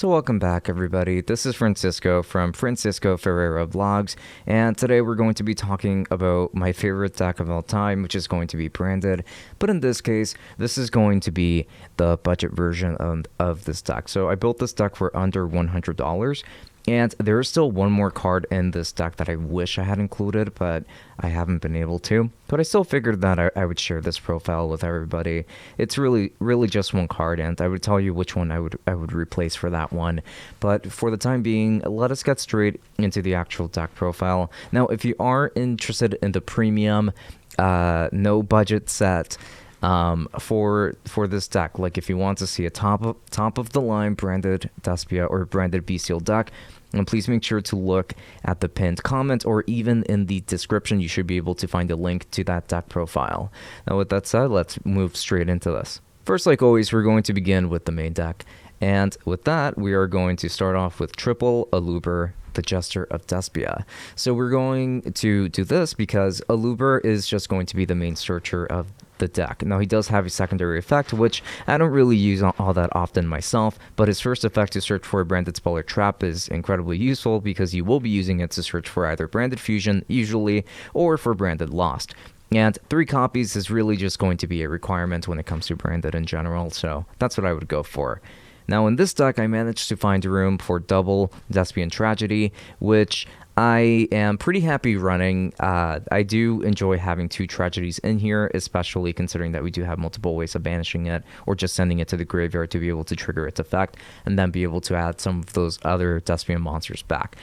So welcome back everybody, this is Francisco from Francisco Ferreira Vlogs, and today we're going to be talking about my favorite deck of all time, which is going to be branded, but in this case, this is going to be the budget version of this deck. So I built this deck for under $100, and there is still one more card in this deck that I wish I had included, but I haven't been able to. But I still figured that I would share this profile with everybody. It's really just one card, and I would tell you which one I would replace for that one. But for the time being, let us get straight into the actual deck profile. Now, if you are interested in the premium, no budget set, for this deck, like if you want to see a top of the line branded Despia or branded BYSTIAL deck, and please make sure to look at the pinned comment, or even in the description you should be able to find a link to that deck profile. Now with that said, let's move straight into this. First, like always, we're going to begin with the main deck, and with that we are going to start off with triple Aluber, the Jester of Despia. So we're going to do this because Aluber is just going to be the main searcher of the deck. Now he does have a secondary effect, which I don't really use all that often myself, but his first effect to search for a branded spell or trap is incredibly useful because you will be using it to search for either branded fusion, usually, or for branded lost. And 3 copies is really just going to be a requirement when it comes to branded in general, so that's what I would go for. Now in this deck, I managed to find room for double Despian Tragedy, which I am pretty happy running. I do enjoy having 2 tragedies in here, especially considering that we do have multiple ways of banishing it, or just sending it to the graveyard to be able to trigger its effect, and then be able to add some of those other Despian monsters back.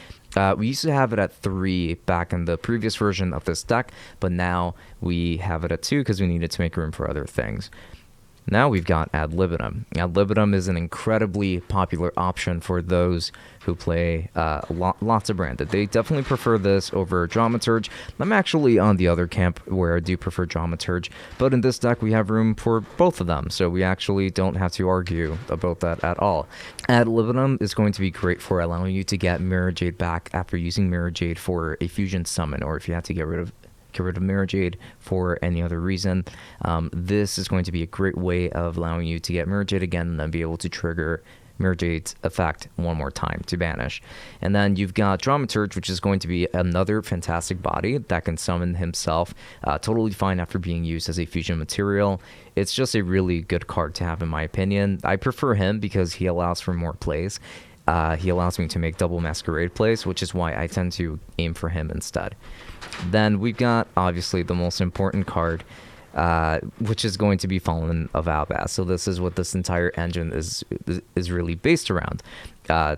We used to have it at 3 back in the previous version of this deck, but now we have it at 2 because we needed to make room for other things. Now we've got Ad Libitum. Ad Libitum is an incredibly popular option for those who play lots of branded. They definitely prefer this over Dramaturge. I'm actually on the other camp where I do prefer Dramaturge, but in this deck we have room for both of them, so we actually don't have to argue about that at all. Ad Libitum is going to be great for allowing you to get Mirror Jade back after using Mirror Jade for a fusion summon, or if you have to get rid of Mirror Jade for any other reason. This is going to be a great way of allowing you to get Mirror Jade again and then be able to trigger Mirror Jade's effect one more time to banish. And then you've got Dramaturge, which is going to be another fantastic body that can summon himself totally fine after being used as a fusion material. It's just a really good card to have in my opinion. I prefer him because he allows for more plays. He allows me to make double Masquerade plays, which is why I tend to aim for him instead. Then we've got, obviously, the most important card, which is going to be Fallen of Albaz. So this is what this entire engine is really based around.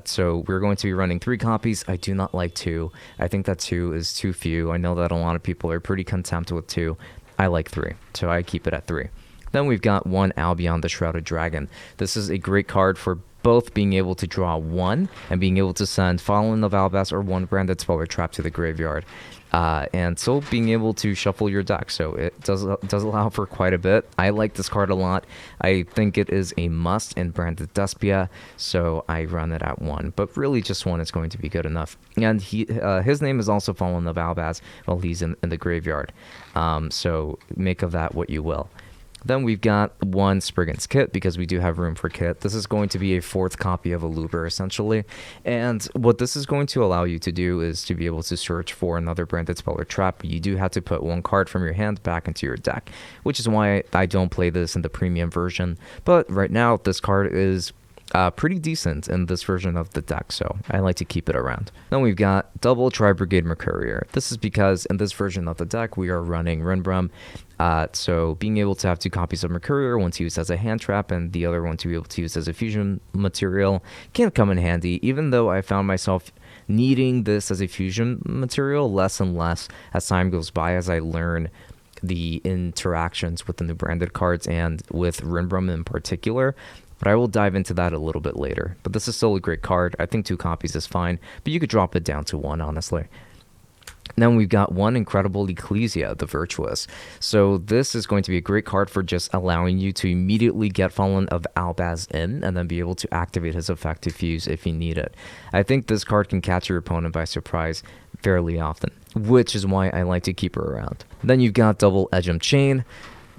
So we're going to be running 3 copies. I do not like 2. I think that 2 is too few. I know that a lot of people are pretty content with 2. I like 3, so I keep it at 3. Then we've got 1 Albion, the Shrouded Dragon. This is a great card for both being able to draw 1 and being able to send Fallen of Albaz or 1 branded spell or trap to the graveyard. And so being able to shuffle your deck, so it does allow for quite a bit. I like this card a lot. I think it is a must in branded Despia, so I run it at 1, but really just 1 is going to be good enough. And his name is also Fallen of Albaz while he's in the graveyard, so make of that what you will. Then we've got 1 Spriggan's Kit, because we do have room for Kit. This is going to be a 4th copy of Aluber, essentially. And what this is going to allow you to do is to be able to search for another branded spell or trap. You do have to put 1 card from your hand back into your deck, which is why I don't play this in the premium version. But right now, this card is pretty decent in this version of the deck, so I like to keep it around. Then we've got double Tri-Brigade Mercurier. This is because in this version of the deck we are running Rinbrum, so being able to have 2 copies of Mercurier, one to use as a hand trap and the other one to be able to use as a fusion material, can come in handy, even though I found myself needing this as a fusion material less and less as time goes by, as I learn the interactions within the branded cards and with Rinbrum in particular. But I will dive into that a little bit later. But this is still a great card. I think 2 copies is fine, but you could drop it down to 1, honestly. Then we've got 1 Incredible Ecclesia, the Virtuous. So this is going to be a great card for just allowing you to immediately get Fallen of Albaz in and then be able to activate his effect to fuse if you need it. I think this card can catch your opponent by surprise fairly often, which is why I like to keep her around. Then you've got double Edgem Chain.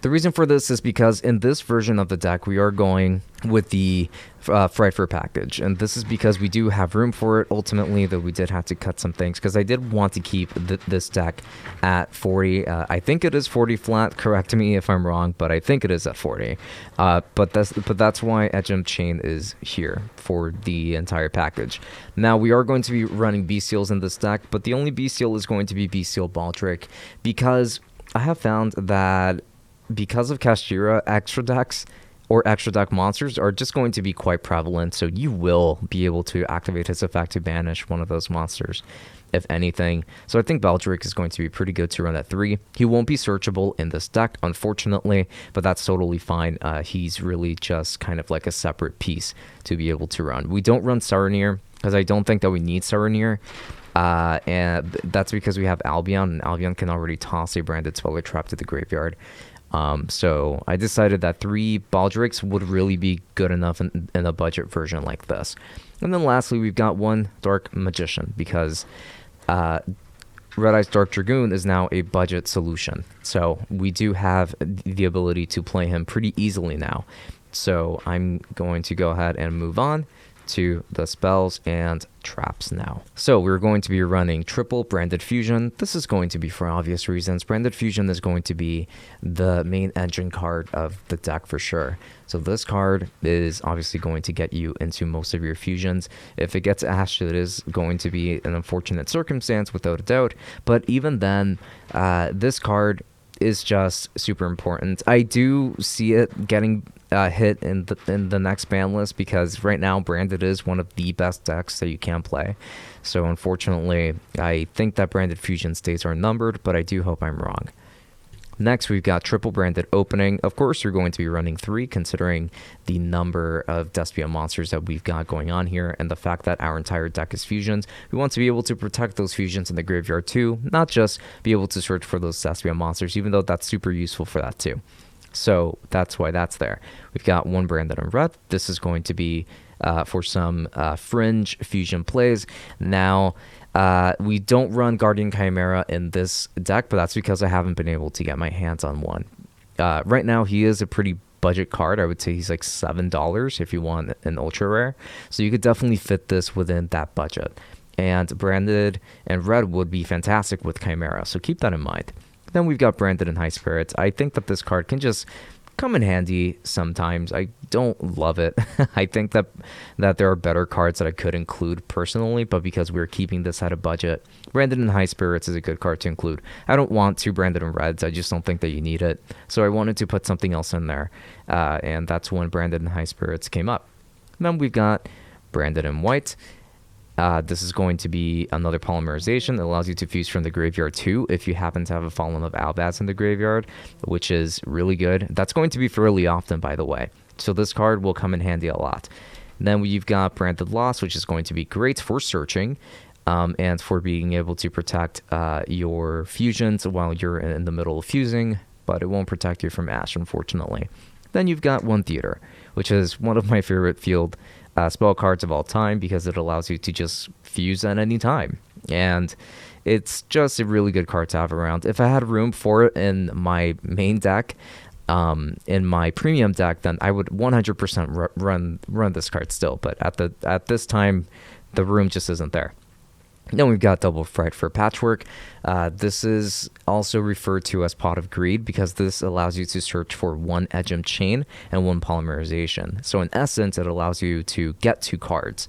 The reason for this is because in this version of the deck, we are going with the Ferreira package, and this is because we do have room for it ultimately, though we did have to cut some things because I did want to keep this deck at 40. I think it is 40 flat, correct me if I'm wrong, but I think it is at 40. But that's why Edgem Chain is here for the entire package. Now we are going to be running Bestials in this deck, but the only Bestial is going to be Bestial Baldric, because I have found that because of Kashira, extra decks or extra deck monsters are just going to be quite prevalent, so you will be able to activate his effect to banish one of those monsters, if anything. So I think Baldric is going to be pretty good to run at 3. He won't be searchable in this deck, unfortunately, but that's totally fine. He's really just kind of like a separate piece to be able to run. We don't run Saranir, because I don't think that we need Saranir. And that's because we have Albion, and Albion can already toss a branded Speller Trap to the graveyard. So I decided that 3 Baldrics would really be good enough in a budget version like this. And then lastly, we've got 1 Dark Magician, because Red Eyes Dark Dragoon is now a budget solution. So we do have the ability to play him pretty easily now. So I'm going to go ahead and move on to the spells and traps now. So we're going to be running triple Branded Fusion. This is going to be for obvious reasons. Branded Fusion is going to be the main engine card of the deck for sure. So this card is obviously going to get you into most of your fusions. If it gets ashed, it is going to be an unfortunate circumstance without a doubt. But even then, this card is just super important. I do see it getting hit in the next ban list, because right now Branded is one of the best decks that you can play. So unfortunately, I think that Branded Fusion stays are numbered, but I do hope I'm wrong. Next, we've got triple Branded Opening. Of course, you're going to be running 3, considering the number of Despia monsters that we've got going on here, and the fact that our entire deck is fusions. We want to be able to protect those fusions in the graveyard too, not just be able to search for those Despia monsters, even though that's super useful for that too. So that's why that's there. We've got 1 Branded in red. This is going to be for some fringe fusion plays. Now, we don't run Guardian Chimera in this deck, but that's because I haven't been able to get my hands on one. Right now, he is a pretty budget card. I would say he's like $7 if you want an ultra rare. So you could definitely fit this within that budget. And Branded and red would be fantastic with Chimera, so keep that in mind. Then we've got Branded and High Spirits. I think that this card can just come in handy sometimes. I don't love it. I think that there are better cards that I could include personally, but because we're keeping this at a budget, Branded and High Spirits is a good card to include. I don't want 2 Branded and Reds. I just don't think that you need it. So I wanted to put something else in there, and that's when Branded and High Spirits came up. Then we've got Branded and White. This is going to be another polymerization that allows you to fuse from the graveyard too if you happen to have a Fallen of Albaz in the graveyard, which is really good. That's going to be fairly often, by the way. So this card will come in handy a lot. And then you've got Branded Loss, which is going to be great for searching and for being able to protect your fusions while you're in the middle of fusing, but it won't protect you from Ash, unfortunately. Then you've got 1 Theater, which is one of my favorite field spell cards of all time, because it allows you to just fuse at any time, and it's just a really good card to have around. If I had room for it in my main deck, in my premium deck, then I would 100% run this card still, but at this time the room just isn't there. Then we've got Double Fright for Patchwork. This is also referred to as Pot of Greed, because this allows you to search for 1 Edgem Chain and 1 Polymerization. So in essence, it allows you to get 2 cards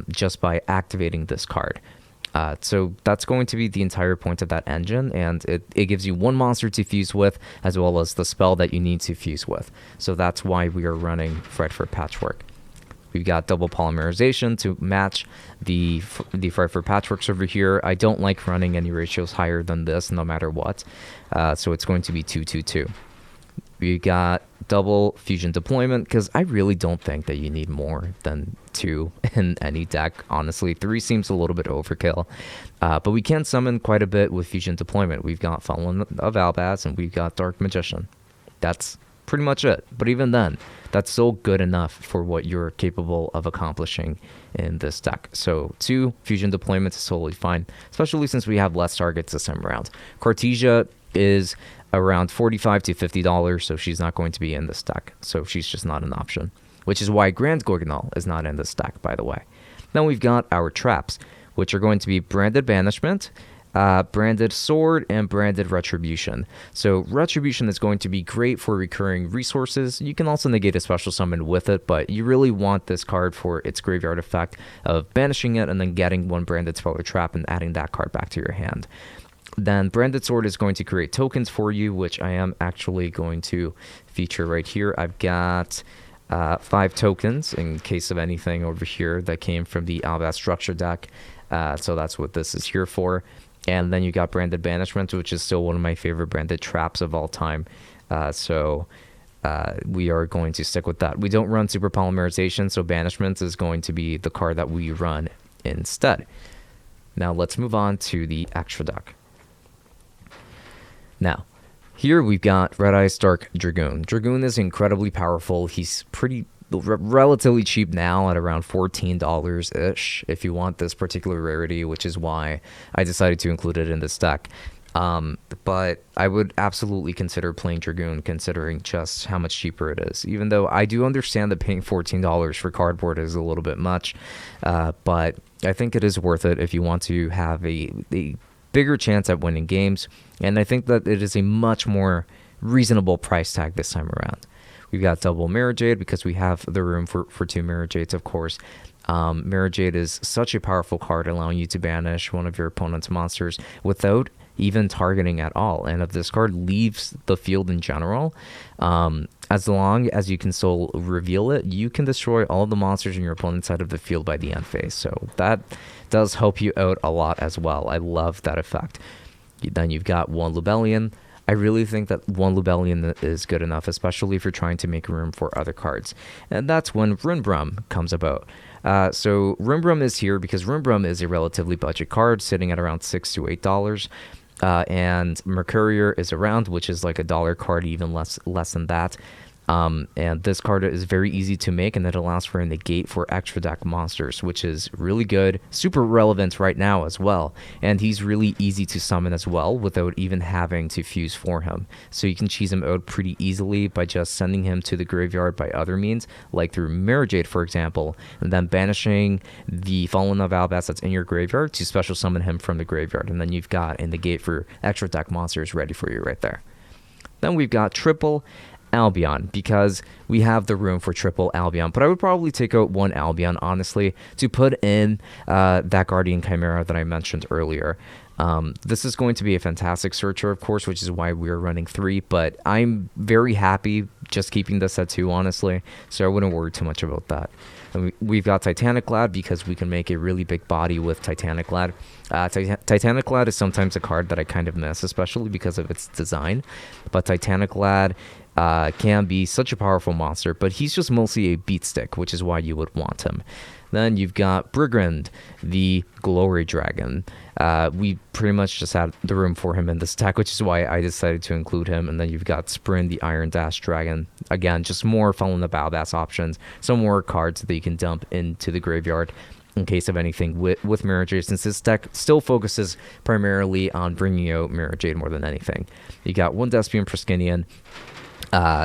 just by activating this card. So that's going to be the entire point of that engine, and it gives you 1 monster to fuse with, as well as the spell that you need to fuse with. So that's why we are running Fright for Patchwork. We've got double polymerization to match the Fright for Patchworks over here. I don't like running any ratios higher than this, no matter what. So it's going to be 2-2-2. We got double fusion deployment, because I really don't think that you need more than 2 in any deck. Honestly, 3 seems a little bit overkill. But we can summon quite a bit with fusion deployment. We've got Fallen of Albaz, and we've got Dark Magician. That's pretty much it. But even then, that's still good enough for what you're capable of accomplishing in this deck. So 2 fusion deployments is totally fine, especially since we have less targets this time around. Cartesia is around $45 to $50, so she's not going to be in this deck. So she's just not an option, which is why Grand Gorgonal is not in this deck, by the way. Then we've got our traps, which are going to be Branded Banishment, Branded Sword, and Branded Retribution. So Retribution is going to be great for recurring resources. You can also negate a special summon with it, but you really want this card for its graveyard effect of banishing it and then getting one Branded Spell or Trap and adding that card back to your hand. Then Branded Sword is going to create tokens for you, which I am actually going to feature right here. I've got 5 tokens in case of anything over here that came from the Albat Structure deck. So that's what this is here for. And then you got Branded Banishment, which is still one of my favorite branded traps of all time. So we are going to stick with that. We don't run Super Polymerization, so Banishment is going to be the card that we run instead. Now let's move on to the extra deck. Now, here we've got Red Eye Stark Dragoon. Dragoon is incredibly powerful. He's relatively cheap now at around $14-ish if you want this particular rarity, which is why I decided to include it in this deck. But I would absolutely consider playing Dragoon considering just how much cheaper it is. Even though I do understand that paying $14 for cardboard is a little bit much, but I think it is worth it if you want to have a bigger chance at winning games. And I think that it is a much more reasonable price tag this time around. We've got double Mirror Jade because we have the room for 2 Mirror Jades, of course. Mirror Jade is such a powerful card, allowing you to banish one of your opponent's monsters without even targeting at all. And if this card leaves the field in general, as long as you can still reveal it, you can destroy all the monsters in your opponent's side of the field by the end phase. So that does help you out a lot as well. I love that effect. Then you've got 1 Lubellion. I really think that 1 Lubellion is good enough, especially if you're trying to make room for other cards. And that's when Runebrum comes about. So Runebrum is here because Runebrum is a relatively budget card, sitting at around $6 to $8. And Mercurier is around, which is like a dollar card, even less than that. And this card is very easy to make, and it allows for a negate for extra deck monsters, which is really good, super relevant right now as well. And he's really easy to summon as well without even having to fuse for him. So you can cheese him out pretty easily by just sending him to the graveyard by other means, like through Mirror Jade, for example, and then banishing the Fallen of Albas that's in your graveyard to special summon him from the graveyard. And then you've got a negate for extra deck monsters ready for you right there. Then we've got triple Albion, because we have the room for triple Albion, but I would probably take out 1 Albion, honestly, to put in that Guardian Chimera that I mentioned earlier. This is going to be a fantastic searcher, of course, which is why we're running 3, but I'm very happy just keeping this at 2, honestly, so I wouldn't worry too much about that. And we've got Titanic Lad because we can make a really big body with Titanic Lad. Titanic Lad is sometimes a card that I kind of miss, especially because of its design, but Titanic Lad can be such a powerful monster, but he's just mostly a beat stick, which is why you would want him. Then you've got Brigand, the Glory Dragon. We pretty much just had the room for him in this deck, which is why I decided to include him. And then you've got Sprint, the Iron Dash Dragon. Again, just more Fallen the Balbass options, some more cards that you can dump into the graveyard in case of anything with Mirror Jade, since this deck still focuses primarily on bringing out Mirror Jade more than anything. You got 1 Despia and Priscinian.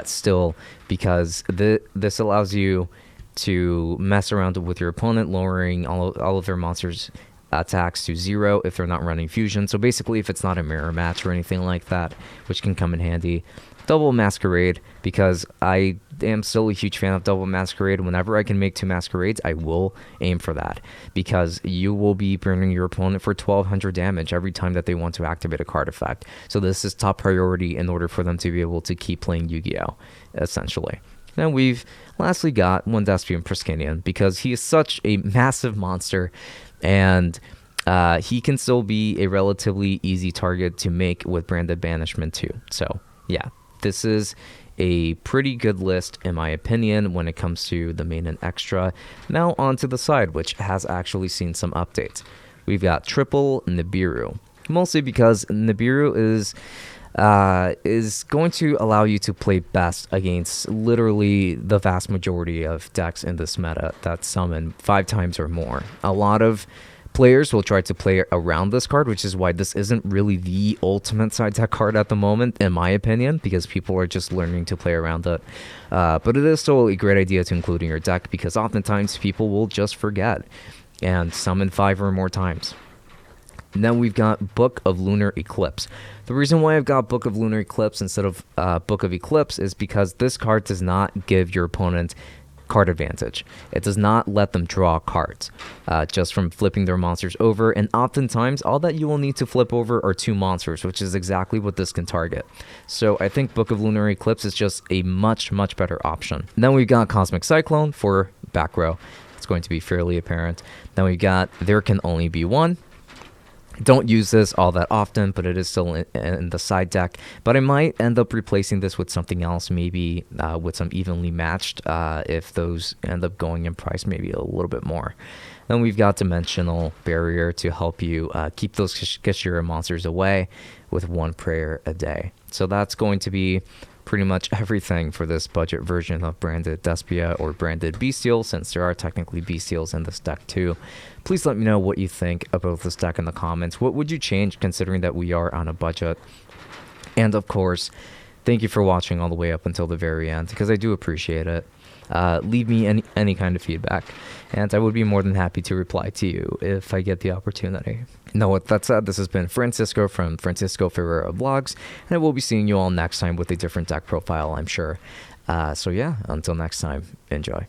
Still, because this allows you to mess around with your opponent, lowering all of their monsters' attacks to 0 if they're not running fusion. So basically, if it's not a mirror match or anything like that, which can come in handy. Double Masquerade, because I am still a huge fan of Double Masquerade. Whenever I can make 2 Masquerades, I will aim for that, because you will be burning your opponent for 1200 damage every time that they want to activate a card effect. So this is top priority in order for them to be able to keep playing Yu-Gi-Oh! Essentially. Then we've lastly got 1 Despia and Priscinian, because he is such a massive monster, and he can still be a relatively easy target to make with Branded Banishment too. So yeah, this is a pretty good list in my opinion when it comes to the main and extra. Now on to the side, which has actually seen some updates. We've got triple Nibiru, mostly because Nibiru is going to allow you to play best against literally the vast majority of decks in this meta that summon 5 times or more. A lot of Players will try to play around this card, which is why this isn't really the ultimate side deck card at the moment, in my opinion, because people are just learning to play around it. But it is still a great idea to include in your deck, because oftentimes people will just forget and summon 5 or more times. Then we've got Book of Lunar Eclipse. The reason why I've got Book of Lunar Eclipse instead of Book of Eclipse is because this card does not give your opponent card advantage. It does not let them draw cards just from flipping their monsters over, and oftentimes all that you will need to flip over are 2 monsters, which is exactly what this can target. So I think Book of Lunar Eclipse is just a much better option. Then we've got Cosmic Cyclone for back row. It's going to be fairly apparent. Then we've got There Can Only Be One. Don't use this all that often, but it is still in the side deck. But I might end up replacing this with something else, maybe with some evenly matched, if those end up going in price maybe a little bit more. Then we've got Dimensional Barrier to help you keep those Kashira monsters away with 1 prayer a day. So that's going to be pretty much everything for this budget version of branded Despia or branded BYSTIAL, since there are technically BYSTIALs in this deck too. Please let me know what you think about this deck in the comments. What would you change considering that we are on a budget? And of course, thank you for watching all the way up until the very end, because I do appreciate it. Leave me any kind of feedback, and I would be more than happy to reply to you if I get the opportunity. Now, with that said, this has been Francisco from Francisco Ferreira Vlogs, and I will be seeing you all next time with a different deck profile, I'm sure. So yeah, until next time, enjoy.